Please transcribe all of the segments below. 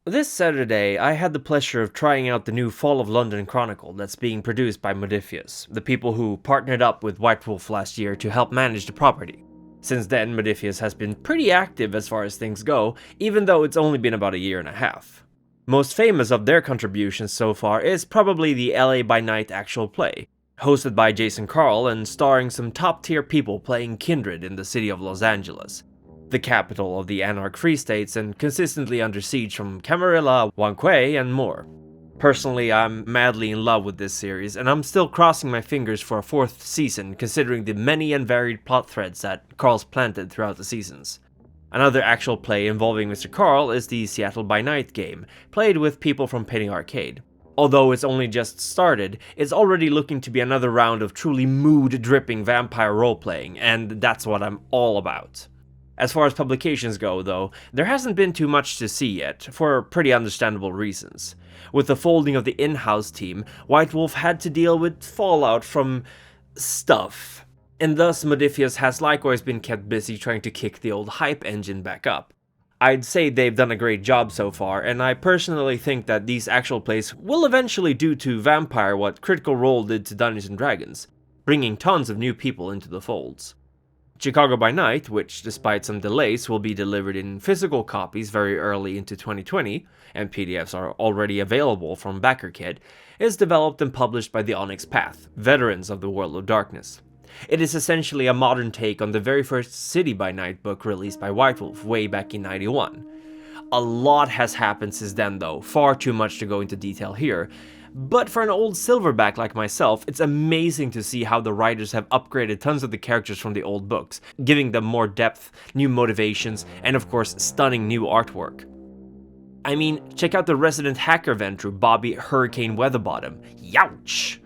This Saturday, I had the pleasure of trying out the new Fall of London Chronicle that's being produced by Modiphius, the people who partnered up with White Wolf last year to help manage the property. Since then, Modiphius has been pretty active as far as things go, even though it's only been about a year and a half. Most famous of their contributions so far is probably the LA by Night actual play, hosted by Jason Carl and starring some top-tier people playing Kindred in the city of Los Angeles, the capital of the Anarch Free States and consistently under siege from Camarilla, Wanquay, and more. Personally, I'm madly in love with this series, and I'm still crossing my fingers for a fourth season considering the many and varied plot threads that Carl's planted throughout the seasons. Another actual play involving Mr. Carl is the Seattle by Night game, played with people from Penny Arcade. Although it's only just started, it's already looking to be another round of truly mood-dripping vampire role-playing, and that's what I'm all about. As far as publications go, though, there hasn't been too much to see yet, for pretty understandable reasons. With the folding of the in-house team, White Wolf had to deal with fallout from stuff, and thus Modiphius has likewise been kept busy trying to kick the old hype engine back up. I'd say they've done a great job so far, and I personally think that these actual plays will eventually do to Vampire what Critical Role did to Dungeons & Dragons, bringing tons of new people into the folds. Chicago by Night, which despite some delays will be delivered in physical copies very early into 2020, and PDFs are already available from BackerKit, is developed and published by the Onyx Path, veterans of the World of Darkness. It is essentially a modern take on the very first City by Night book released by White Wolf way back in '91. A lot has happened since then though, far too much to go into detail here, but for an old silverback like myself, it's amazing to see how the writers have upgraded tons of the characters from the old books, giving them more depth, new motivations, and of course stunning new artwork. I mean, check out the resident hacker Ventru, Bobby Hurricane Weatherbottom. Youch!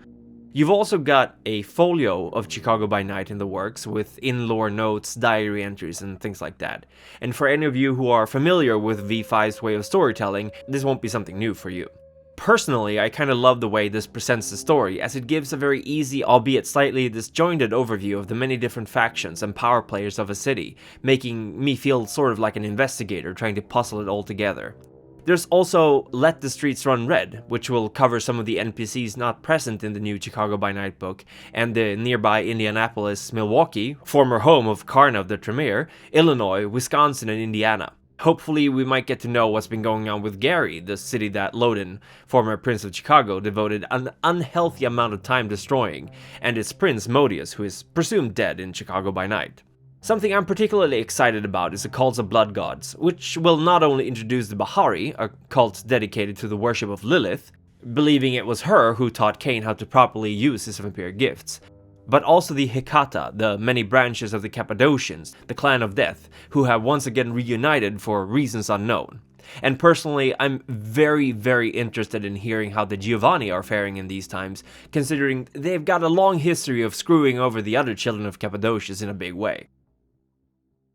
You've also got a folio of Chicago by Night in the works, with in-lore notes, diary entries, and things like that. And for any of you who are familiar with V5's way of storytelling, this won't be something new for you. Personally, I kinda love the way this presents the story, as it gives a very easy, albeit slightly disjointed overview of the many different factions and power players of a city, making me feel sort of like an investigator trying to puzzle it all together. There's also Let the Streets Run Red, which will cover some of the NPCs not present in the new Chicago by Night book, and the nearby Indianapolis, Milwaukee, former home of Karna of the Tremere, Illinois, Wisconsin, and Indiana. Hopefully we might get to know what's been going on with Gary, the city that Lodin, former Prince of Chicago, devoted an unhealthy amount of time destroying, and its prince Modius, who is presumed dead in Chicago by Night. Something I'm particularly excited about is the cults of blood gods, which will not only introduce the Bahari, a cult dedicated to the worship of Lilith, believing it was her who taught Cain how to properly use his vampire gifts, but also the Hecata, the many branches of the Cappadocians, the Clan of Death, who have once again reunited for reasons unknown. And personally, I'm very, very interested in hearing how the Giovanni are faring in these times, considering they've got a long history of screwing over the other children of Cappadocius in a big way.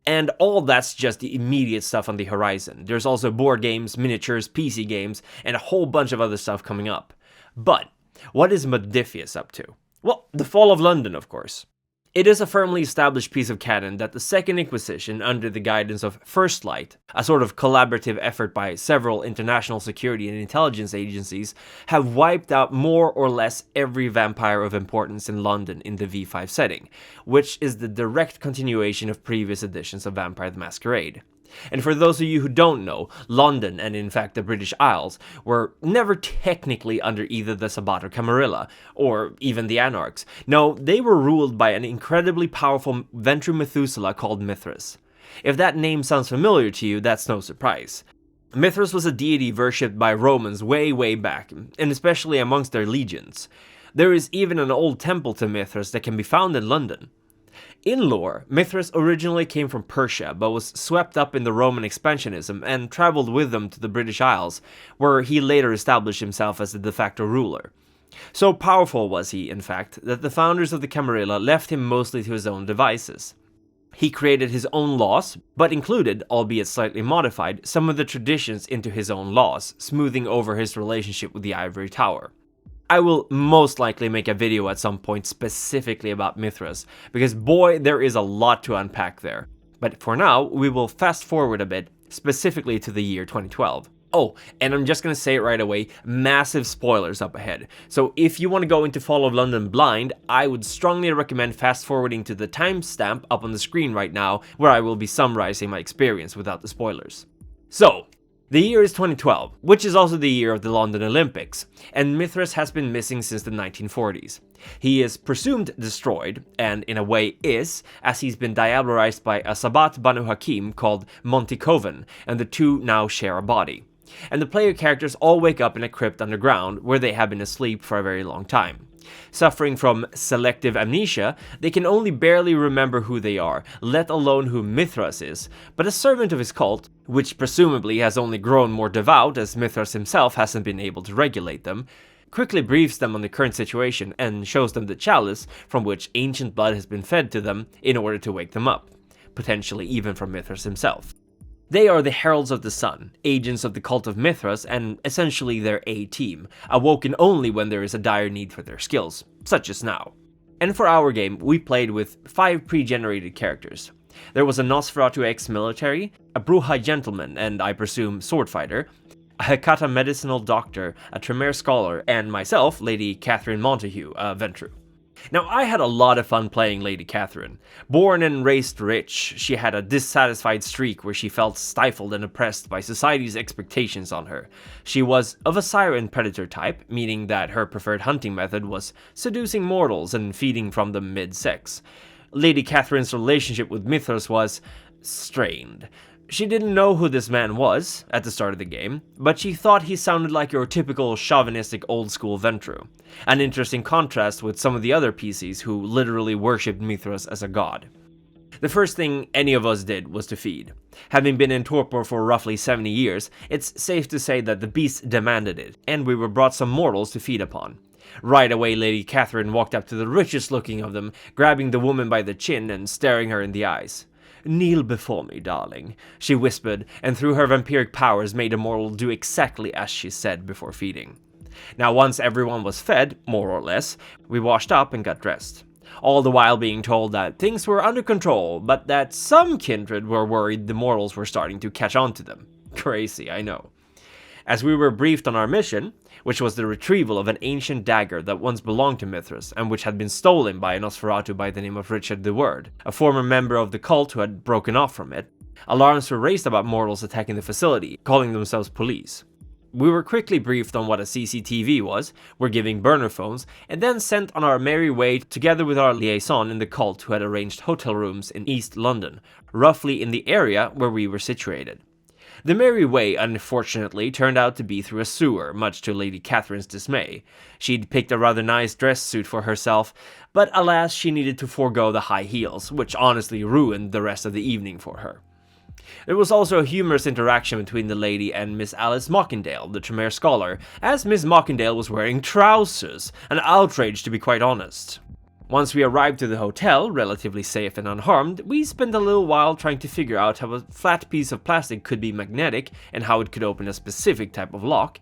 And all that's just the immediate stuff on the horizon. There's also board games, miniatures, PC games, and a whole bunch of other stuff coming up. But what is Modiphius up to? Well, the Fall of London, of course. It is a firmly established piece of canon that the Second Inquisition, under the guidance of First Light, a sort of collaborative effort by several international security and intelligence agencies, have wiped out more or less every vampire of importance in London in the V5 setting, which is the direct continuation of previous editions of Vampire the Masquerade. And for those of you who don't know, London, and in fact the British Isles, were never technically under either the Sabbat or Camarilla, or even the Anarchs. No, they were ruled by an incredibly powerful Ventru Methuselah called Mithras. If that name sounds familiar to you, that's no surprise. Mithras was a deity worshipped by Romans way back, and especially amongst their legions. There is even an old temple to Mithras that can be found in London. In lore, Mithras originally came from Persia, but was swept up in the Roman expansionism and traveled with them to the British Isles, where he later established himself as the de facto ruler. So powerful was he, in fact, that the founders of the Camarilla left him mostly to his own devices. He created his own laws, but included, albeit slightly modified, some of the traditions into his own laws, smoothing over his relationship with the Ivory Tower. I will most likely make a video at some point specifically about Mithras, because boy, there is a lot to unpack there. But for now, we will fast forward a bit, specifically to the year 2012. Oh, and I'm just gonna say it right away, massive spoilers up ahead. So if you want to go into Fall of London blind, I would strongly recommend fast forwarding to the timestamp up on the screen right now, where I will be summarizing my experience without the spoilers. So, the year is 2012, which is also the year of the London Olympics, and Mithras has been missing since the 1940s. He is presumed destroyed, and in a way is, as he's been diablerized by a Sabbat Banu Hakim called Monty Coven, and the two now share a body. And the player characters all wake up in a crypt underground where they have been asleep for a very long time. Suffering from selective amnesia, they can only barely remember who they are, let alone who Mithras is, but a servant of his cult, which presumably has only grown more devout as Mithras himself hasn't been able to regulate them, quickly briefs them on the current situation and shows them the chalice from which ancient blood has been fed to them in order to wake them up, potentially even from Mithras himself. They are the Heralds of the Sun, agents of the cult of Mithras, and essentially their A-team, awoken only when there is a dire need for their skills, such as now. And for our game, we played with 5 pre-generated characters. There was a Nosferatu ex-military, a Bruja gentleman and, I presume, sword fighter, a Hecata medicinal doctor, a Tremere scholar, and myself, Lady Catherine Montague, a Ventru. Now, I had a lot of fun playing Lady Catherine. Born and raised rich, she had a dissatisfied streak where she felt stifled and oppressed by society's expectations on her. She was of a siren predator type, meaning that her preferred hunting method was seducing mortals and feeding from them mid-sex. Lady Catherine's relationship with Mithras was strained. She didn't know who this man was at the start of the game, but she thought he sounded like your typical chauvinistic old-school Ventru, an interesting contrast with some of the other PCs who literally worshipped Mithras as a god. The first thing any of us did was to feed. Having been in torpor for roughly 70 years, it's safe to say that the beast demanded it, and we were brought some mortals to feed upon. Right away, Lady Catherine walked up to the richest looking of them, grabbing the woman by the chin and staring her in the eyes. "Kneel before me, darling," she whispered, and through her vampiric powers made a mortal do exactly as she said before feeding. Now, once everyone was fed, more or less, we washed up and got dressed. All the while being told that things were under control, but that some kindred were worried the mortals were starting to catch on to them. Crazy, I know. As we were briefed on our mission, which was the retrieval of an ancient dagger that once belonged to Mithras and which had been stolen by a Nosferatu by the name of Richard the Word, a former member of the cult who had broken off from it, alarms were raised about mortals attacking the facility, calling themselves police. We were quickly briefed on what a CCTV was, were given burner phones, and then sent on our merry way together with our liaison in the cult who had arranged hotel rooms in East London, roughly in the area where we were situated. The merry way, unfortunately, turned out to be through a sewer, much to Lady Catherine's dismay. She'd picked a rather nice dress suit for herself, but alas, she needed to forego the high heels, which honestly ruined the rest of the evening for her. There was also a humorous interaction between the lady and Miss Alice Mockindale, the Tremere scholar, as Miss Mockindale was wearing trousers, an outrage to be quite honest. Once we arrived to the hotel, relatively safe and unharmed, we spent a little while trying to figure out how a flat piece of plastic could be magnetic and how it could open a specific type of lock,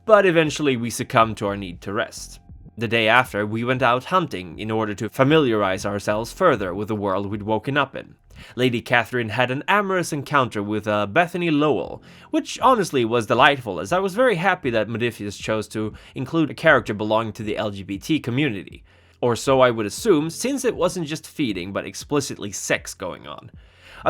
but eventually we succumbed to our need to rest. The day after, we went out hunting in order to familiarize ourselves further with the world we'd woken up in. Lady Catherine had an amorous encounter with Bethany Lowell, which honestly was delightful, as I was very happy that Modiphius chose to include a character belonging to the LGBT community. Or so I would assume, since it wasn't just feeding, but explicitly sex going on.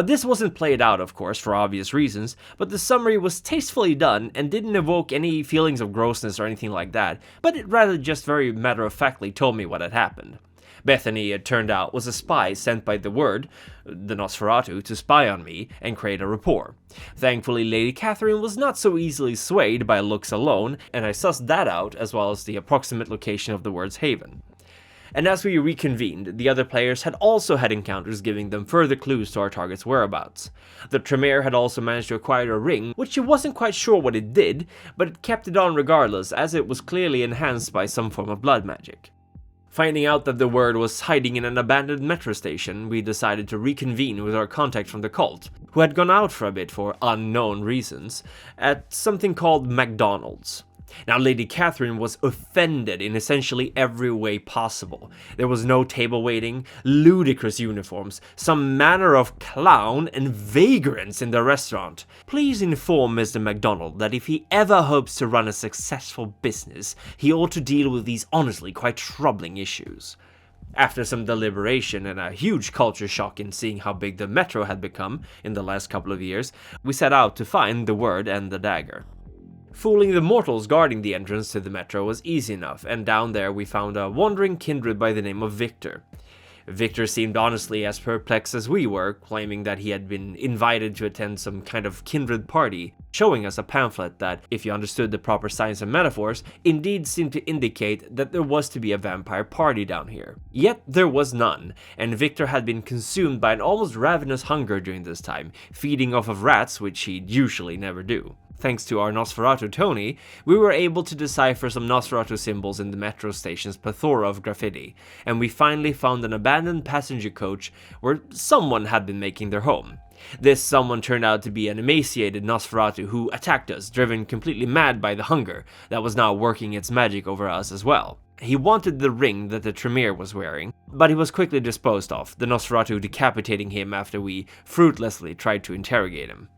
This wasn't played out, of course, for obvious reasons, but the summary was tastefully done and didn't evoke any feelings of grossness or anything like that, but it rather just very matter-of-factly told me what had happened. Bethany, it turned out, was a spy sent by the Word, the Nosferatu, to spy on me and create a rapport. Thankfully, Lady Catherine was not so easily swayed by looks alone, and I sussed that out, as well as the approximate location of the Word's haven. And as we reconvened, the other players had also had encounters giving them further clues to our target's whereabouts. The Tremere had also managed to acquire a ring, which she wasn't quite sure what it did, but it kept it on regardless, as it was clearly enhanced by some form of blood magic. Finding out that the Word was hiding in an abandoned metro station, we decided to reconvene with our contact from the cult, who had gone out for a bit for unknown reasons, at something called McDonald's. Now, Lady Catherine was offended in essentially every way possible. There was no table waiting, ludicrous uniforms, some manner of clown, and vagrants in the restaurant. Please inform Mr. MacDonald that if he ever hopes to run a successful business, he ought to deal with these honestly quite troubling issues. After some deliberation and a huge culture shock in seeing how big the metro had become in the last couple of years, we set out to find the word and the dagger. Fooling the mortals guarding the entrance to the metro was easy enough, and down there we found a wandering kindred by the name of Victor. Victor seemed honestly as perplexed as we were, claiming that he had been invited to attend some kind of kindred party, showing us a pamphlet that, if you understood the proper signs and metaphors, indeed seemed to indicate that there was to be a vampire party down here. Yet there was none, and Victor had been consumed by an almost ravenous hunger during this time, feeding off of rats, which he'd usually never do. Thanks to our Nosferatu Tony, we were able to decipher some Nosferatu symbols in the metro station's plethora of graffiti, and we finally found an abandoned passenger coach where someone had been making their home. This someone turned out to be an emaciated Nosferatu who attacked us, driven completely mad by the hunger that was now working its magic over us as well. He wanted the ring that the Tremere was wearing, but he was quickly disposed of, the Nosferatu decapitating him after we fruitlessly tried to interrogate him.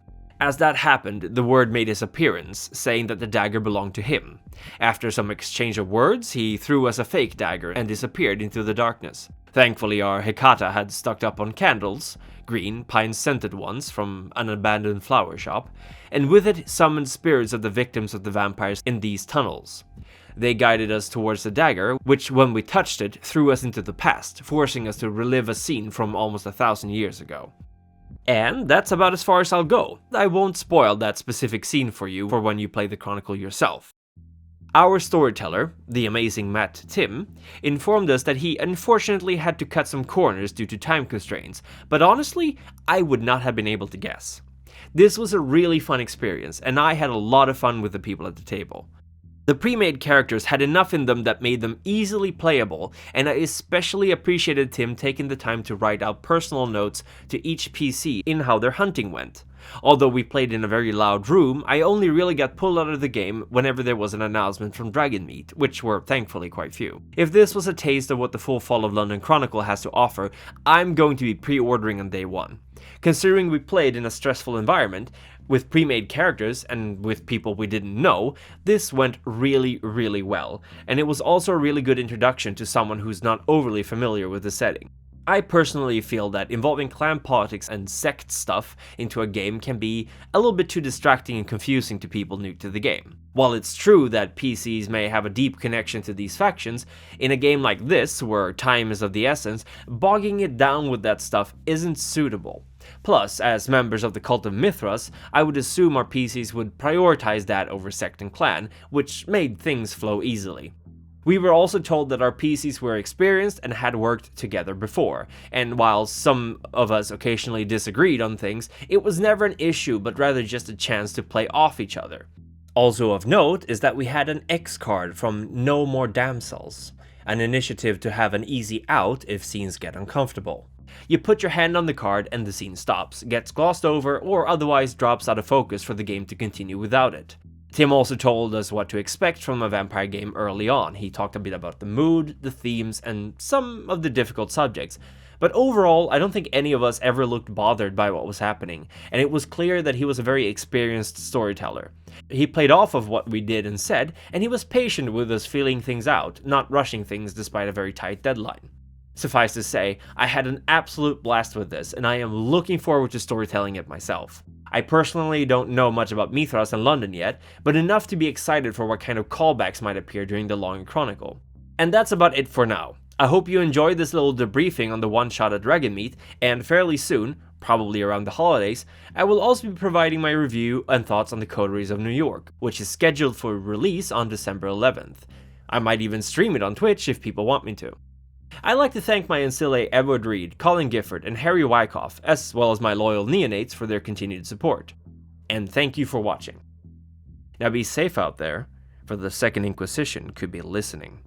As that happened, the word made his appearance, saying that the dagger belonged to him. After some exchange of words, he threw us a fake dagger and disappeared into the darkness. Thankfully, our Hecata had stocked up on candles, green, pine-scented ones from an abandoned flower shop, and with it summoned spirits of the victims of the vampires in these tunnels. They guided us towards the dagger, which, when we touched it, threw us into the past, forcing us to relive a scene from almost 1,000 years ago. And that's about as far as I'll go. I won't spoil that specific scene for you for when you play the Chronicle yourself. Our storyteller, the amazing Matt Tim, informed us that he unfortunately had to cut some corners due to time constraints, but honestly, I would not have been able to guess. This was a really fun experience, and I had a lot of fun with the people at the table. The pre-made characters had enough in them that made them easily playable, and I especially appreciated Tim taking the time to write out personal notes to each PC in how their hunting went. Although we played in a very loud room, I only really got pulled out of the game whenever there was an announcement from DragonMeet, which were thankfully quite few. If this was a taste of what the full Fall of London Chronicle has to offer, I'm going to be pre-ordering on day one. Considering we played in a stressful environment, with pre-made characters and with people we didn't know, this went really well, and it was also a really good introduction to someone who's not overly familiar with the setting. I personally feel that involving clan politics and sect stuff into a game can be a little bit too distracting and confusing to people new to the game. While it's true that PCs may have a deep connection to these factions, in a game like this, where time is of the essence, bogging it down with that stuff isn't suitable. Plus, as members of the Cult of Mithras, I would assume our PCs would prioritize that over sect and clan, which made things flow easily. We were also told that our PCs were experienced and had worked together before, and while some of us occasionally disagreed on things, it was never an issue but rather just a chance to play off each other. Also of note is that we had an X card from No More Damsels, an initiative to have an easy out if scenes get uncomfortable. You put your hand on the card and the scene stops, gets glossed over, or otherwise drops out of focus for the game to continue without it. Tim also told us what to expect from a vampire game early on. He talked a bit about the mood, the themes, and some of the difficult subjects. But overall, I don't think any of us ever looked bothered by what was happening, and it was clear that he was a very experienced storyteller. He played off of what we did and said, and he was patient with us feeling things out, not rushing things despite a very tight deadline. Suffice to say, I had an absolute blast with this, and I am looking forward to storytelling it myself. I personally don't know much about Mithras and London yet, but enough to be excited for what kind of callbacks might appear during the long chronicle. And that's about it for now. I hope you enjoyed this little debriefing on the one-shot at DragonMeet, and fairly soon, probably around the holidays, I will also be providing my review and thoughts on the Coteries of New York, which is scheduled for release on December 11th. I might even stream it on Twitch if people want me to. I'd like to thank my Ancile Edward Reed, Colin Gifford, and Harry Wyckoff, as well as my loyal neonates for their continued support. And thank you for watching. Now be safe out there, for the Second Inquisition could be listening.